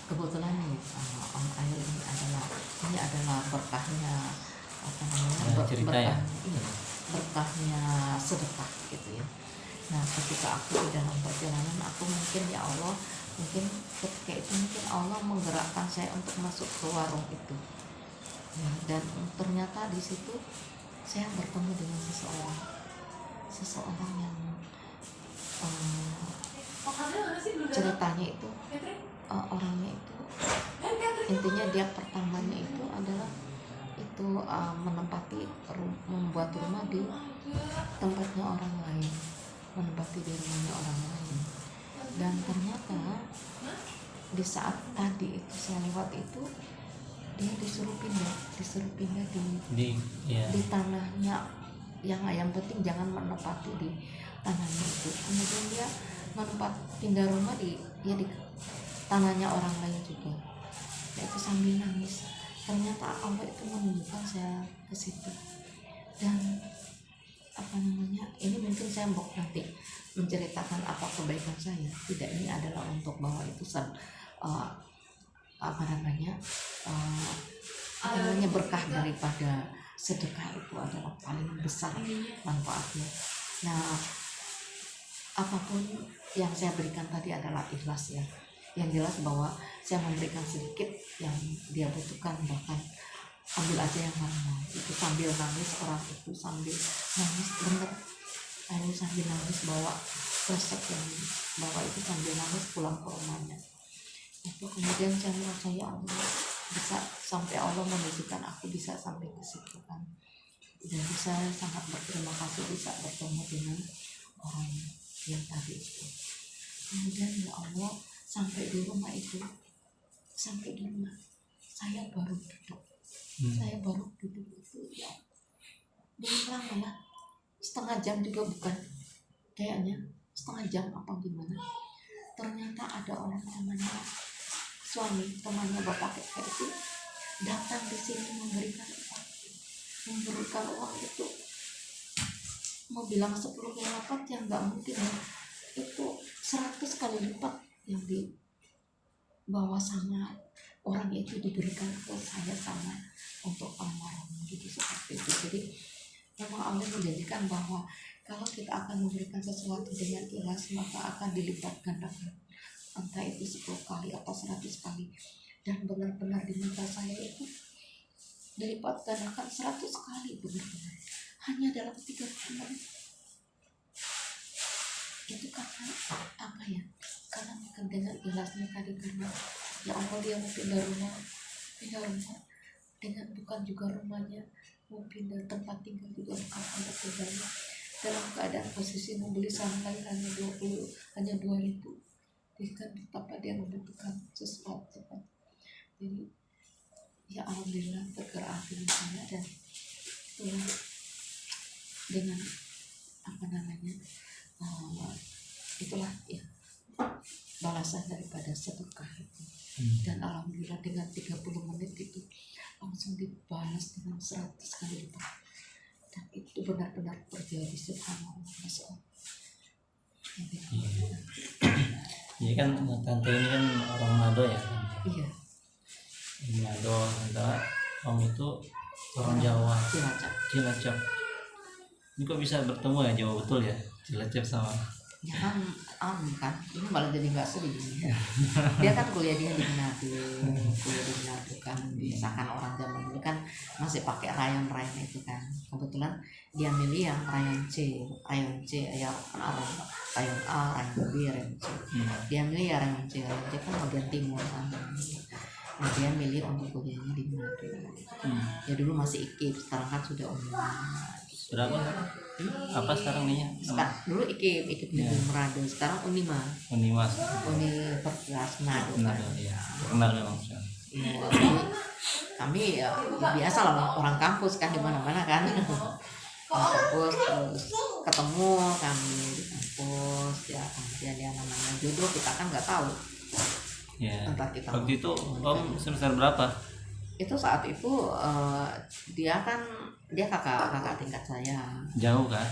kebetulan nih Om Ayu ini adalah berkahnya apa namanya cerita ya. iya, berkahnya sedekah gitu ya. Nah ketika aku di dalam perjalanan aku mungkin ya Allah mungkin ketika itu mungkin Allah menggerakkan saya untuk masuk ke warung itu ya, dan ternyata di situ saya bertemu dengan seseorang yang ceritanya itu orangnya itu intinya dia pertamanya itu adalah itu membuat rumah di tempatnya orang lain, menempati di rumahnya orang lain. Dan ternyata di saat tadi itu saya lewat itu dia disuruh pindah di tanahnya yang penting jangan menempati di tanahnya itu. Kemudian dia pindah rumah di tanahnya orang lain juga. Dia itu sambil nangis. Ternyata Allah itu menunjukkan saya ke situ. Dan apa namanya? Ini mungkin saya mau nanti menceritakan apa kebaikan saya. Tidak, ini adalah untuk bahwa itu berkah daripada sedekah itu adalah paling besar manfaatnya. Nah, apapun yang saya berikan tadi adalah ikhlas ya. Yang jelas bahwa saya memberikan sedikit yang dia butuhkan, bahkan ambil aja yang mana. Itu sambil nangis, orang itu sambil nangis bener. Lalu sambil nangis bawa resep yang bawa itu sambil nangis pulang ke rumahnya. Itu kemudian saya merasa ya Allah bisa sampai Allah menunjukkan aku bisa sampai ke situ kan. Dan saya sangat berterima kasih bisa bertemu dengan orang yang tadi itu. Kemudian ya Allah sampai di rumah saya baru duduk. Saya baru duduk itu ya belum lama ya, setengah jam juga bukan, kayaknya setengah jam apa gimana. Ternyata ada orang temannya bapak kayak itu datang di sini memberikan uang itu, mau bilang 10 kali lipat yang nggak mungkin ya, itu 100 kali lipat yang dibawa sama orang itu diberikan ke saya sama untuk almarhum gitu, seperti itu. Jadi memang Allah menjanjikan bahwa kalau kita akan memberikan sesuatu dengan ikhlas maka akan dilipat gandakan, entah itu 10 kali atau 100 kali. Dan benar-benar di mata saya itu dilipat gandakan 100 kali, benar-benar hanya dalam 3 bulan. Itu karena apa ya? Karena bukan dengan ikhlasnya tadi, karena ya Allah dia mau pindah rumah dengan bukan juga rumahnya, mau pindah tempat tinggal juga bukan tempat tinggalnya, dalam keadaan posisi membeli saham lain hanya 2.000. Jadi kan betapa dia membutuhkan sesuatu kan. Jadi ya alhamdulillah bergerak hati saya, dan itulah dengan apa namanya itulah ya balasan daripada sedekah itu. Dan alhamdulillah dengan 30 menit itu langsung dibalas dengan 100 kali lipat, dan itu benar-benar terjadi, subhanallah, masya Allah. Iya kan tante ini kan orang Manado ya. Iya. Manado, antara Om itu orang Jawa. Cilacap. Ini kok bisa bertemu ya, Jawa betul ya, Cilacap sama. Ya kan, ini malah jadi nggak seru gini. Dia kan kuliah di Manado kan, misalkan orang zaman dulu kan masih pakai rayon itu kan. Kebetulan dia milih yang rayon C ya kan, rayon A, rayon B, rayon C. Dia milih ya rayon C kan bagian timur sana. Nah dia milih untuk kuliahnya di Manado. Ya dulu masih IKIP, sekarang kan sudah online. Berapa? Apa sekarang nih? Dulu IKIP di Manado, sekarang Universitas Manado. Ya, kenal memang. Ya, kami ya biasa lah orang kampus kan, di mana-mana kan. Kampus terus ketemu kami di kampus ya, kemudian dia namanya jodoh kita kan nggak tahu. Ya. Kita waktu itu Om semester berapa? Itu saat itu dia kakak tingkat saya. Jauh kan?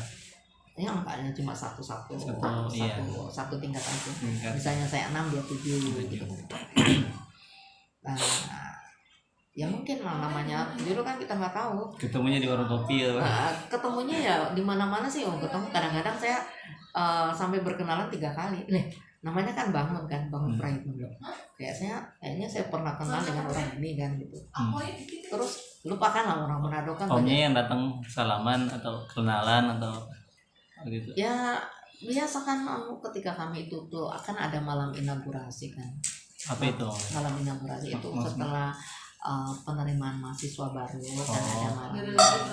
Ya enggaknya cuma satu tingkat aja. Tingkat. Misalnya saya 6 dia 7 gitu. Ya mungkin lah namanya dulu kan kita nggak tahu. Ketemunya di warung kopi ya. Ketemunya ya di mana-mana sih ketemu. Kadang-kadang saya sampai berkenalan 3 kali. Namanya kan bangun Pride dulu. Kayaknya saya pernah kenal dengan orang ini kan gitu. Terus lupakan lah orang Manado kan. Omnya yang datang salaman atau kenalan atau gitu. Ya biasa kan ketika kami itu tuh akan ada malam inaugurasi kan. Apa itu? Malam inaugurasi itu setelah penerimaan mahasiswa baru kan ada malam.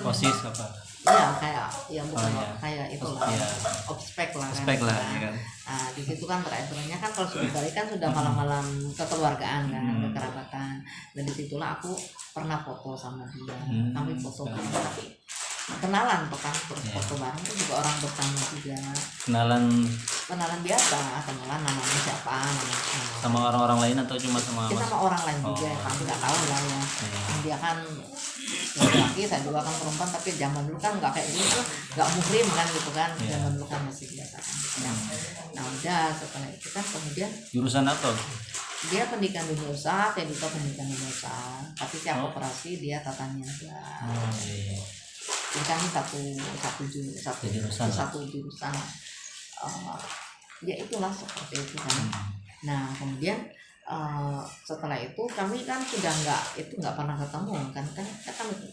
OSIS apa? Ya bukan kayak itu lah. Ya. Ospek lah kan. Ospek lah ya kan. Nah, di situ kan terakhirnya kan kalau sudah balik kan sudah malam-malam kekeluargaan kan, kekerabatan. Dan disitulah aku pernah foto sama dia. Kami foto bareng tapi kenalan tuh kan, terus foto bareng itu juga orang bersama juga. Kenalan biasa, kenalan namanya siapa, sama orang-orang lain atau cuma sama orang lain juga, kami nggak tahu lah ya. Dia kan laki-laki, saya juga kan perempuan, tapi zaman dulu kan nggak kayak gitu, nggak muhrim kan gitu kan, zaman dulu kan masih biasa kan. Nah udah setelah itu kan kemudian jurusan apa? Dia pendidikan dunia usaha, saya juga pendidikan dunia usaha, tapi saya koperasi, dia tata niaga. Jadi kami satu jurusan. Ya itulah seperti itu kan. Nah kemudian setelah itu kami kan sudah nggak pernah ketemu kan kami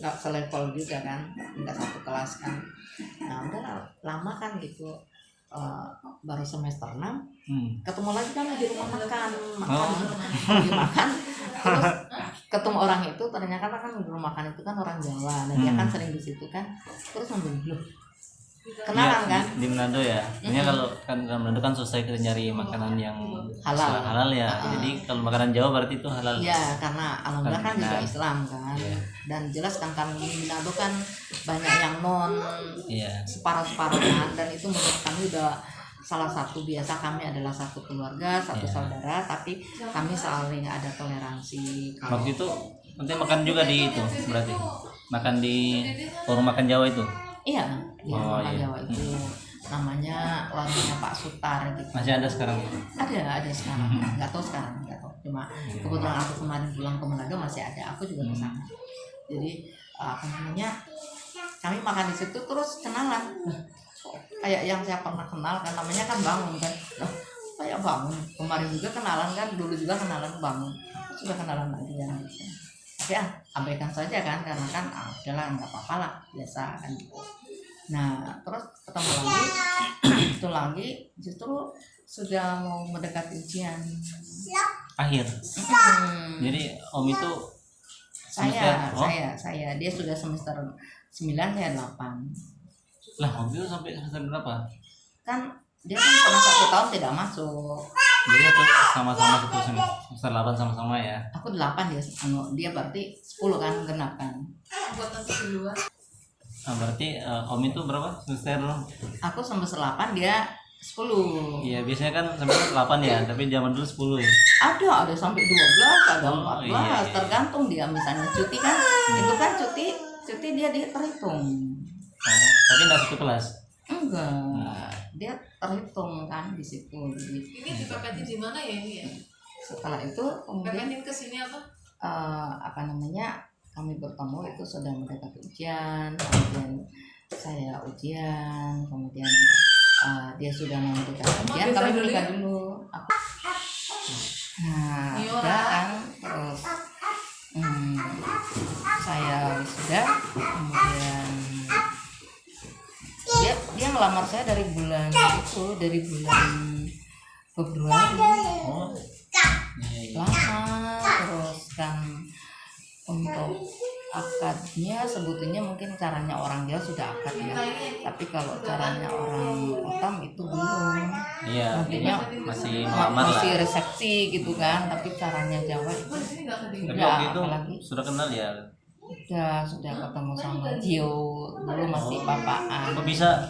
nggak selevel juga kan, nggak satu kelas kan. Nah udah lama kan gitu, baru semester 6 ketemu lagi kan di rumah makan terus ketemu orang itu ternyata kan di rumah makan itu kan orang Jawa. Nah dia kan sering di situ kan, terus loh kenalan kan di Manado ya. Ini kalau kan di Manado kan susah kita nyari makanan yang halal ya. Jadi kalau makanan Jawa berarti itu halal ya, karena alhamdulillah kan juga Islam kan. Dan jelas kan kami di Manado kan banyak yang non separuh kan, dan itu menurut kami udah salah satu. Biasa kami adalah satu keluarga, satu saudara, tapi kami saling ada toleransi. Waktu itu nanti makan juga di itu, berarti makan di warung makan Jawa itu. Iya, di makan Jawa itu namanya warungnya Pak Sutar gitu. Masih ada sekarang? Ada sekarang. Nggak tahu sekarang, cuma kebetulan aku kemarin pulang ke Manado masih ada. Aku juga ke sana. Jadi kami makan di situ terus kenalan. Kayak yang saya pernah kenal kan, namanya kan Bangun kan. Kayak Bangun. Kemarin juga kenalan kan, dulu juga kenalan Bangun. Sudah kenalan lagi ya. Tapi abaikan saja kan, karena kan udahlah nggak apa-apa lah, biasa kan gitu. Nah terus ketemu lagi justru sudah mau mendekati ujian akhir. Jadi Om itu saya dia sudah semester 9, saya 8 lah. Om itu sampai semester berapa? Kan dia kan pernah 1 tahun tidak masuk. Jadi aku sama-sama semester 8 sama-sama ya. Aku 8 dia berarti 10 kan, genap kan. Berarti Om itu berapa semester? Aku semester 8, dia 10. Iya, biasanya kan sampai 8 ya, tapi zaman dulu 10 ya. Ada sampai 12, ada 14, tergantung dia misalnya cuti kan. Itu kan cuti dia terhitung. Tapi enggak satu kelas. Enggak, dia terhitung kan di situ. Jadi ini dipaketin di mana ya ini ya? Setelah itu kemudian paketin ke sini apa? Kami bertemu itu sudah mendekati ujian, kemudian saya ujian, kemudian dia sudah mau mendekati ujian, kami menikah dulu. Nah, udah kan, terus saya wisuda, kemudian dia ngelamar saya dari bulan Februari. Lama terus kan. Untuk akadnya sebetulnya mungkin caranya orang Jawa sudah akad ya, tapi kalau caranya orang Batam itu belum. Iya, masih resepsi gitu kan, tapi caranya Jawa itu apalagi sudah kenal ya. Sudah ketemu sama Gio, dulu masih papaan. Kok bisa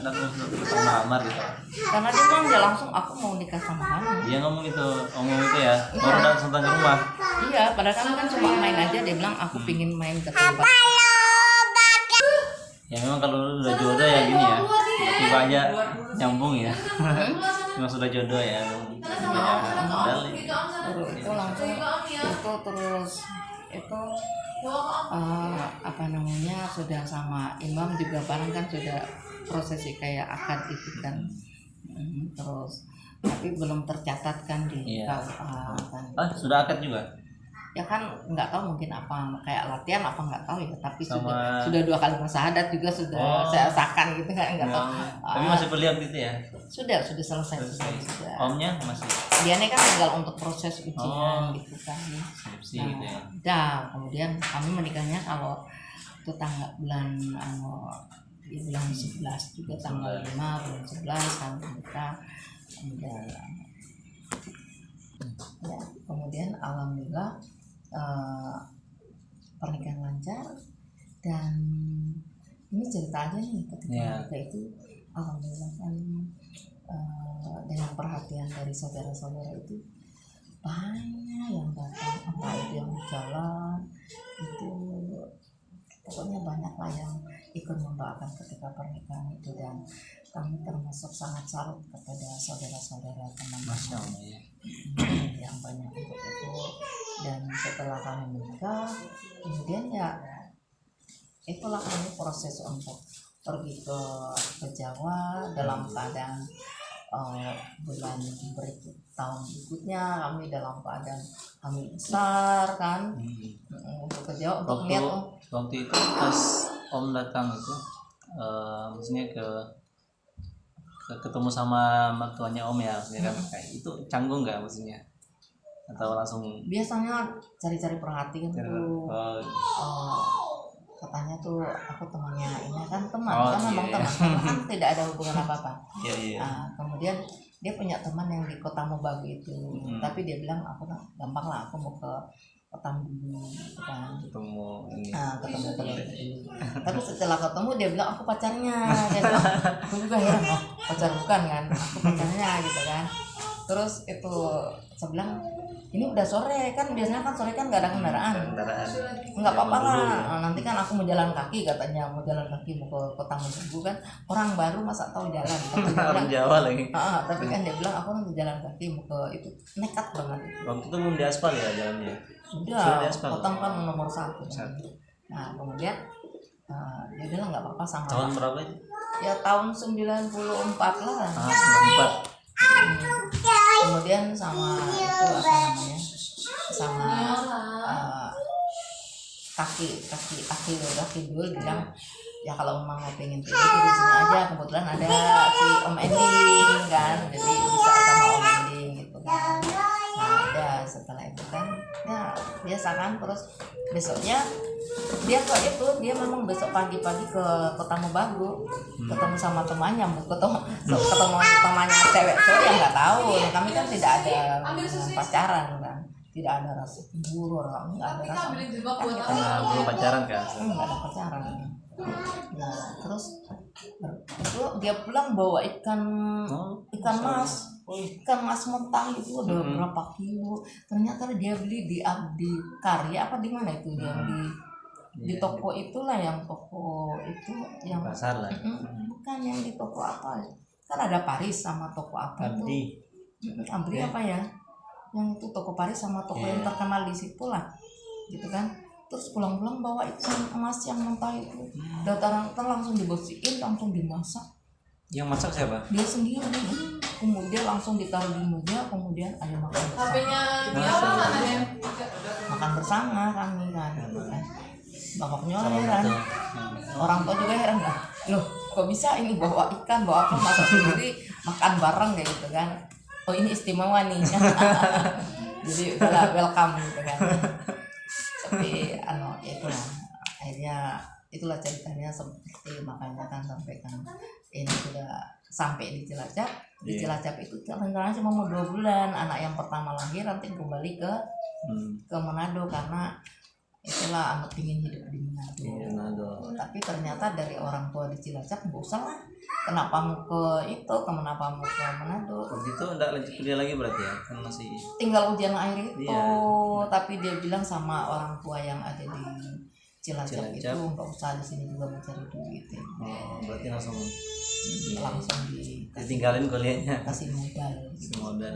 melamar gitu? Karena dia bilang dia langsung, aku mau nikah sama kamu. Dia ngomong itu ya, baru datang ke rumah. Iya, padahal kami kan cuma main aja. Dia bilang aku pingin main ke tempat. Ya memang kalau udah jodoh ya gini ya, tiba aja nyambung ya. Memang sudah jodoh ya. Baru itu langsung itu terus itu apa namanya sudah sama imam juga bareng kan sudah prosesi kayak akad itu kan. Terus tapi belum tercatat kan di KUA kan. Sudah akad juga? Ya kan nggak tahu mungkin apa kayak latihan apa nggak tahu ya, tapi Sama... sudah 2 kali syahadat juga sudah saya rasakan gitu kan, nggak tahu. Tapi masih berlian gitu ya? Sudah selesai. Sudah. Omnya masih? Dia ini kan tinggal untuk proses ujian gitu kan. Skripsi gitu ya. Kemudian kami menikahnya kalau itu bulan 11 juga tanggal 5 bulan 11 kami menikah. Kemudian alhamdulillah pernikahan lancar, dan ini cerita aja nih ketika menikah itu alhamdulillah kan dengan perhatian dari saudara-saudara itu banyak yang datang, apa itu yang di jalan itu pokoknya banyak lah yang ikut membawakan ketika pernikahan itu, dan kami termasuk sangat salut kepada saudara-saudara teman-teman yang banyak untuk itu. Dan setelah kami menikah kemudian ya itulah kami proses untuk pergi ke Jawa dalam keadaan bulan tahun berikutnya kami dalam keadaan hamil besar kan, untuk ke Jawa untuk lihat waktu itu pas Om datang itu maksudnya ketemu sama mertuanya Om ya, maksudnya kan kayak itu canggung nggak maksudnya, atau langsung biasanya cari-cari perhatian tuh. Katanya tuh aku temannya ini kan teman memang teman kan tidak ada hubungan apa-apa. Kemudian dia punya teman yang di Kota Mobagu itu, tapi dia bilang aku gampang lah, aku mau ke Kota dulu gitu kan, ketemu dulu. Tapi setelah ketemu dia bilang aku pacarnya, dia bilang aku juga heran, pacar bukan kan, aku pacarnya gitu kan. Terus itu saya bilang ini udah sore kan, biasanya kan sore kan nggak ada kendaraan, nggak apa-apa lah, nanti kan aku mau jalan kaki, katanya mau jalan kaki mau ke Kota Mobagu kan, orang baru masa tahu jalan. Orang Jawa lagi. Tapi kan dia bilang aku nanti jalan kaki mau ke itu, nekat banget. Waktu itu belum diaspal ya jalannya? Sudah, Kota kan nomor 1. Nah kemudian dia bilang nggak apa-apa sama. Tahun berapa itu? Ya tahun 94 lah. 94. Kemudian sama itu apa namanya, sama kaki dulu bilang ya kalau memang mau pengen tidur di sini aja, kebetulan ada si Om Ending kan, jadi bisa sama Om Ending gitu kan. Nah udah setelah itu kan ya biasa kan, terus besoknya dia memang besok pagi-pagi ke Kota Mobagu, ketemu sama temannya, ketemu temannya cewek cowok yang nggak tahu. Kami kan tidak ada pacaran kan, tidak ada rasa cemburu, nggak ada rasa belum pacaran kan? Nggak ada pacaran. Nah terus itu dia pulang bawa ikan mas mentah itu udah berapa kilo, ternyata dia beli di Karya apa di mana itu, yang di toko itulah, yang toko itu yang pasar lah. Bukan yang di toko apa kan, ada Paris sama toko apa itu Abdi apa ya, yang itu toko Paris sama toko yang terkenal di situ lah gitu kan. Terus pulang-pulang bawa ikan emas yang mentah itu, datang langsung dibersihin, langsung dimasak. Yang masak siapa? Dia sendiri. Kemudian langsung ditaruh di meja, kemudian ada makan bersama. HP-nya dia apa namanya? Makan bersama kami kan. Bapaknya heran, orang tua juga heran lah. Loh, kok bisa ini bawa ikan, bawa apa, masak sendiri, makan bareng kayak gitu kan. Oh ini istimewa nih. Jadi udahlah welcome gitu kan. Tapi itulah akhirnya itulah ceritanya seperti, makanya kan sampai kan ini sudah sampai di Cilacap. Di Cilacap itu rencananya cuma mau 2 bulan, anak yang pertama lahir nanti kembali ke Manado karena itulah amat pingin hidup di Manado. Tapi ternyata dari orang tua di Cilacap nggak usah lah, kenapa mau ke Manado. Begitu enggak lanjut kuliah lagi berarti ya, kan masih tinggal ujian akhir itu. Tapi dia bilang sama orang tua yang ada di Cilacap itu nggak usah di sini juga mencari duit ya. Berarti langsung ditinggalin kuliahnya, kasih modal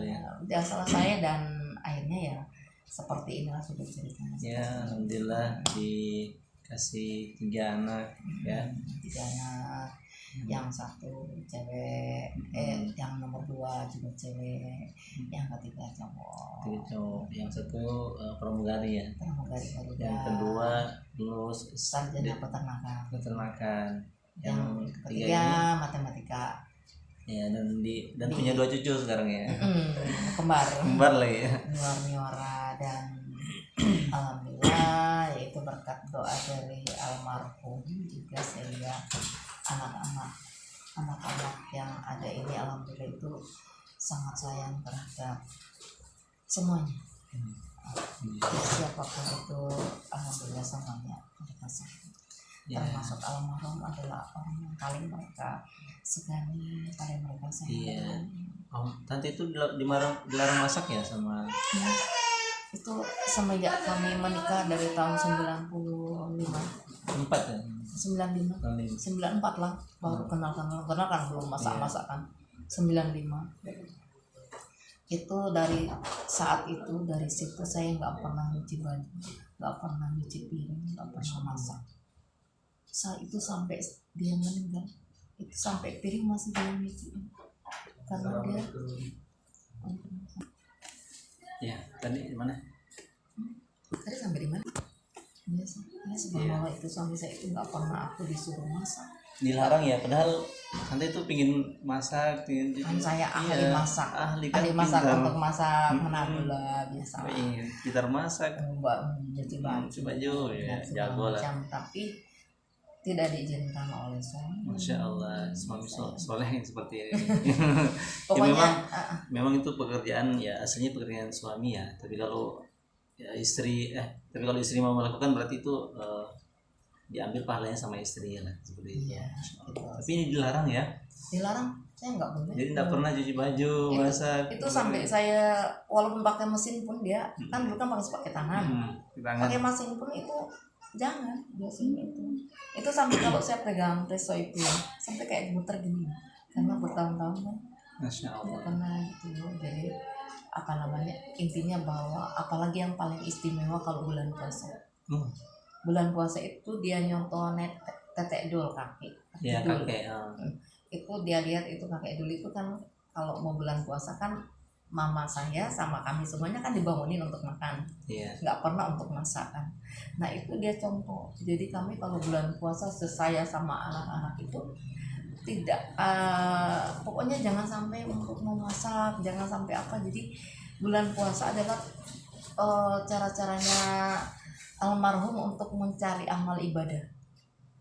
ya. Udah selesai, dan akhirnya ya seperti inilah sudah ceritanya. Ya, alhamdulillah dikasih 3 anak ya. 3 anak, yang satu cewek, yang nomor 2 juga cewek, yang ketiga cowok. Yang satu pramugari ya. Pramugari baru. Yang kedua lulus sarjana peternakan. Yang ketiga matematika. Ya, dan punya 2 cucu sekarang ya. Kembar lagi ya. Niora dan alhamdulillah yaitu berkat doa dari almarhum juga, sehingga anak-anak yang ada ini alhamdulillah itu sangat sayang terhadap semuanya. Siapapun itu alhamdulillah semuanya mereka sayang. Termasuk almarhum adalah orang yang paling mereka segani, paling mereka sayang. Tante itu dilarang masak ya sama? Itu semenjak kami menikah dari tahun 95. 4 ya? 94 lah baru kenal kan belum masak kan. 95 itu. Dari saat itu, dari situ saya nggak pernah nyuci baju, nggak pernah nyuci piring, nggak pernah masak. Saat itu sampai dia meninggal, itu sampai piring masih dia nyuci karena dia. Ya, tadi di mana? Tadi sampai di mana? Ya sebelum bawa itu suami saya itu nggak pernah aku disuruh masak. Dilarang ya, padahal Tante itu pingin masak, Kan saya ahli masak, ahli masak untuk masak menabula biasa. Gitar masak, nyuci baju ya, jago lah. Tapi tidak diizinkan oleh suami. Masya Allah, suami soleh seperti ini. Pokoknya memang itu pekerjaan ya, aslinya pekerjaan suami ya. Tapi kalau istri mau melakukan berarti itu diambil pahalanya sama istri lah seperti itu. Gitu. Tapi ini dilarang ya? Dilarang, saya nggak boleh. Jadi nggak pernah cuci baju, masak. Itu sampai saya walaupun pakai mesin pun dia kan dulu kan pakai tangan. Pakai mesin pun itu jangan biasanya itu sampai kalau saya pegang reso itu sampai kayak gemeter gini karena bertahun-tahun kan. Masya Allah. Karena gitu. Jadi intinya bahwa apalagi yang paling istimewa kalau bulan puasa. Bulan puasa itu dia nyontoh tetek dul kaki. Ya, kakek. Itu dia lihat itu kakek dulu itu kan kalau mau bulan puasa kan mama saya sama kami semuanya kan dibangunin untuk makan, nggak pernah untuk masak kan. Nah itu dia contoh. Jadi kami kalau bulan puasa saya sama anak-anak itu tidak pokoknya jangan sampai untuk memasak, jangan sampai apa. Jadi bulan puasa adalah cara-caranya almarhum untuk mencari amal ibadah.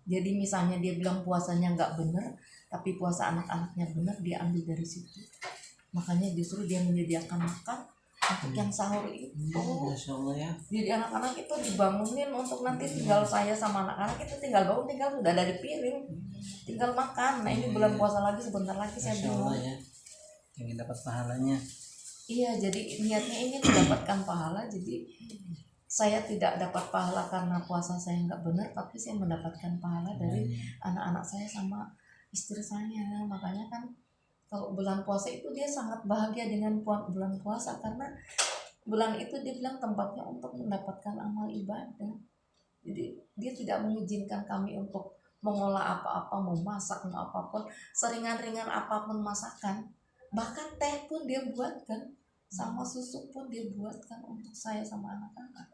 Jadi misalnya dia bilang puasanya nggak benar, tapi puasa anak-anaknya benar, dia ambil dari situ. Makanya justru dia menyediakan makan untuk yang sahur itu. Masya Allah ya. Jadi anak-anak itu dibangunin untuk nanti tinggal saya sama anak-anak itu tinggal bangun, tinggal sudah dari piring, tinggal makan. Nah ini bulan puasa lagi sebentar lagi saya bilang. Ya. Ingin dapat pahalanya. Iya, jadi niatnya ingin mendapatkan pahala. Jadi saya tidak dapat pahala karena puasa saya nggak benar, tapi saya mendapatkan pahala dari anak-anak saya sama istri saya. Makanya kan kalau bulan puasa itu dia sangat bahagia dengan bulan puasa karena bulan itu dia bilang tempatnya untuk mendapatkan amal ibadah. Jadi dia tidak mengizinkan kami untuk mengolah apa-apa, mau masak, mau apapun, seringan-ringan apapun masakan. Bahkan teh pun dia buatkan, sama susu pun dia buatkan untuk saya sama anak-anak.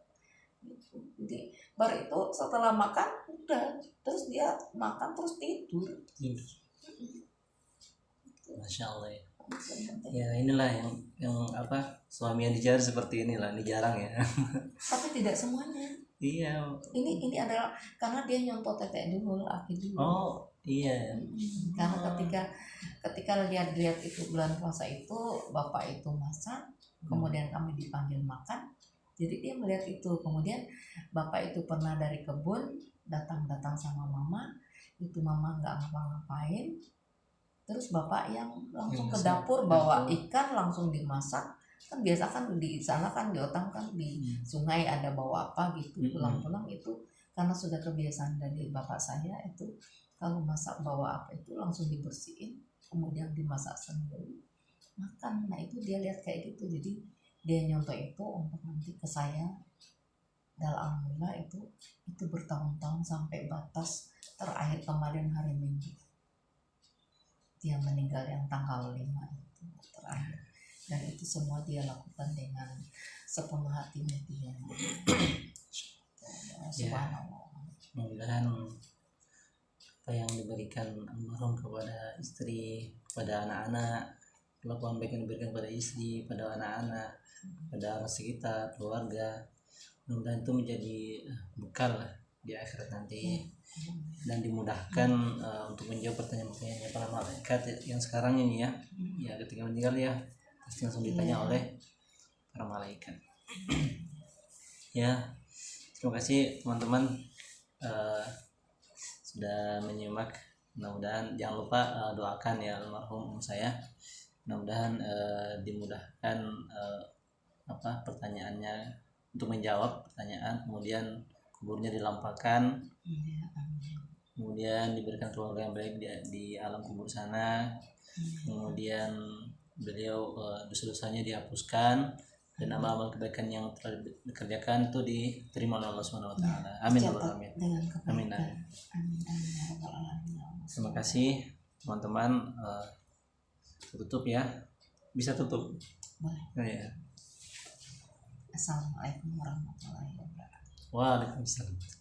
Gitu. Jadi baru itu setelah makan udah, terus dia makan terus tidur. Masya Allah ya. Ya inilah yang suami yang dicari seperti inilah, ini jarang ya. Tapi tidak semuanya. Iya. Ini adalah karena dia nyontoh tetek dulu, aki dulu. Oh iya. Karena ketika lihat itu bulan puasa itu bapak itu masak, kemudian kami dipanggil makan. Jadi dia melihat itu, kemudian bapak itu pernah dari kebun datang sama mama, itu mama nggak ngapa-ngapain. Terus bapak yang langsung ke dapur bawa ikan langsung dimasak. Kan biasa kan di sana kan di Otang kan di sungai ada bawa apa gitu. Pulang-pulang itu karena sudah kebiasaan dari bapak saya itu kalau masak bawa apa itu langsung dibersihin, kemudian dimasak sendiri makan. Nah itu dia lihat kayak gitu, jadi dia nyontoh itu untuk nanti ke saya. Dan alhamdulillah itu bertahun-tahun sampai batas terakhir kemarin hari Minggu dia meninggal yang tanggal 5 itu terakhir, dan itu semua dia lakukan dengan sepenuh hatinya dia. Subhanallah. Mudah-mudahan apa yang diberikan almarhum kepada istri, kepada anak-anak, kelakuan baik yang diberikan pada istri, pada anak-anak, pada orang sekitar, keluarga, mudah-mudahan itu menjadi bekal lah di akhirat nanti, dan dimudahkan untuk menjawab pertanyaan-pertanyaan para malaikat yang sekarang ini ya ketika meninggal ya pasti langsung ditanya oleh para malaikat. Ya, terima kasih teman-teman sudah menyimak. Mudah-mudahan jangan lupa doakan ya almarhum saya, mudah-mudahan dimudahkan pertanyaannya untuk menjawab pertanyaan, kemudian kuburnya dilampahkan, kemudian diberikan keluarga yang baik di alam kubur sana, kemudian beliau dosa-dosanya dihapuskan, dan amal-amal kebaikan yang telah dikerjakan itu diterima oleh Allah Subhanahu wa taala. Amin. Amin. Terima kasih teman-teman. Tutup ya. Bisa tutup. Boleh. Oh, ya. Assalamualaikum warahmatullahi wabarakatuh. Waalaikumsalam.